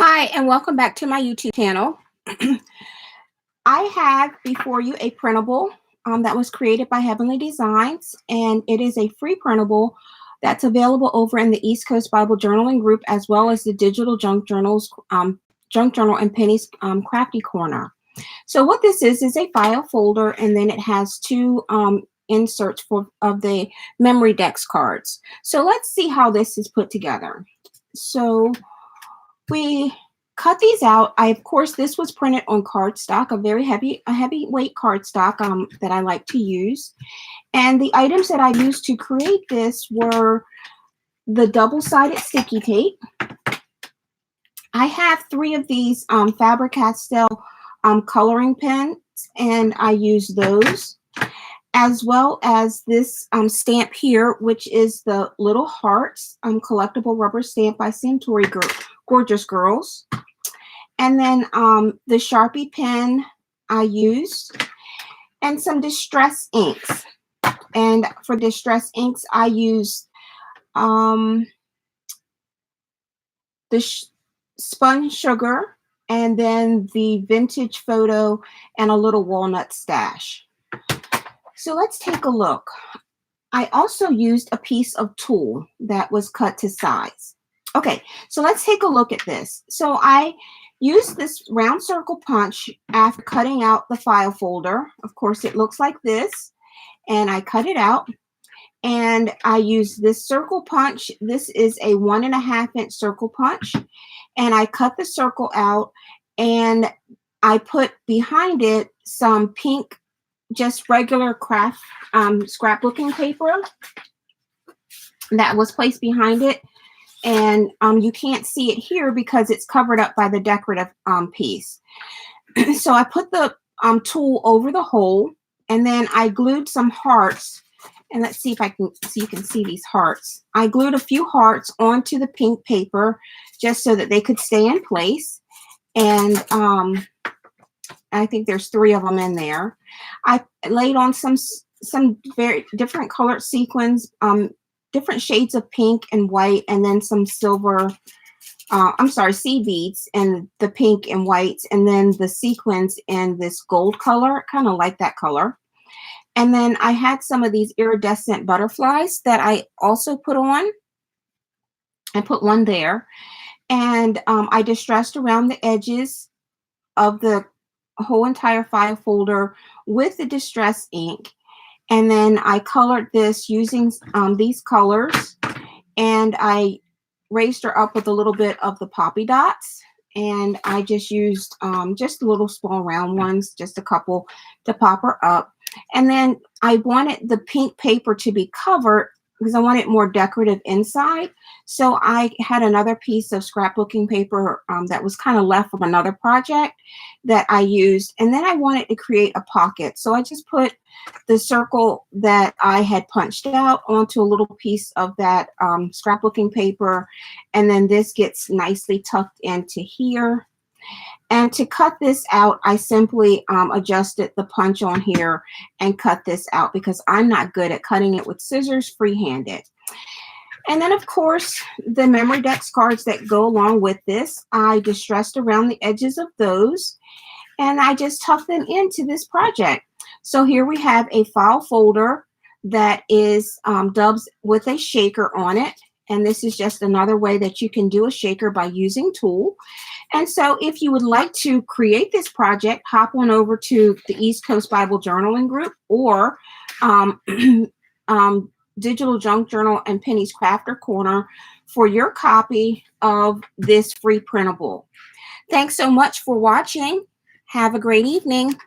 Hi, and welcome back to my YouTube channel. I have before you a printable that was created by Heavenly Designs, and it is a free printable that's available over in the East Coast Bible Journaling group, as well as the Digital Junk Journals, Junk Journal and Penny's Crafty Corner. So what this is a file folder, and then it has two inserts of the memory dex cards. So let's see how this is put together. So we cut these out. Of course, this was printed on cardstock, a heavyweight cardstock that I like to use. And the items that I used to create this were the double-sided sticky tape. I have 3 of these Faber Castell coloring pens, and I use those, as well as this stamp here, which is the Little Hearts collectible rubber stamp by Santoro Gorgeous Girls. And then the Sharpie pen I used, and some distress inks. And for distress inks, I used the spun sugar, and then the vintage photo, and a little walnut stash. So let's take a look. I also used a piece of tulle that was cut to size. Okay, so let's take a look at this. So I used this round circle punch after cutting out the file folder. Of course, it looks like this, and I cut it out. And I used this circle punch. This is a 1.5 inch circle punch, and I cut the circle out, and I put behind it some pink, just regular craft scrapbooking paper that was placed behind it. And you can't see it here because it's covered up by the decorative piece. So I put the tulle over the hole, and then I glued some hearts. And let's see if I can you can see these hearts. I glued a few hearts onto the pink paper just so that they could stay in place. And I think there's 3 of them in there. I laid on some very different colored sequins, different shades of pink and white, and then some silver, seed beads and the pink and whites, and then the sequins in this gold color, kind of like that color. And then I had some of these iridescent butterflies that I also put on. I put one there, and I distressed around the edges of the whole entire file folder with the distress ink. And then I colored this using these colors, and I raised her up with a little bit of the poppy dots. And I just used just little small round ones, just a couple to pop her up. And then I wanted the pink paper to be covered because I wanted more decorative inside. So I had another piece of scrapbooking paper that was kind of left from another project that I used. And then I wanted to create a pocket. So I just put the circle that I had punched out onto a little piece of that scrapbooking paper. And then this gets nicely tucked into here. And to cut this out, I simply adjusted the punch on here and cut this out because I'm not good at cutting it with scissors free-handed. And then, of course, the memory dex cards that go along with this, I distressed around the edges of those, and I just tucked them into this project. So here we have a file folder that is dubbed with a shaker on it. And this is just another way that you can do a shaker by using tulle. And so if you would like to create this project, hop on over to the East Coast Bible Journaling group, or Digital Junk Journal and Penny's Crafter Corner for your copy of this free printable. Thanks so much for watching. Have a great evening.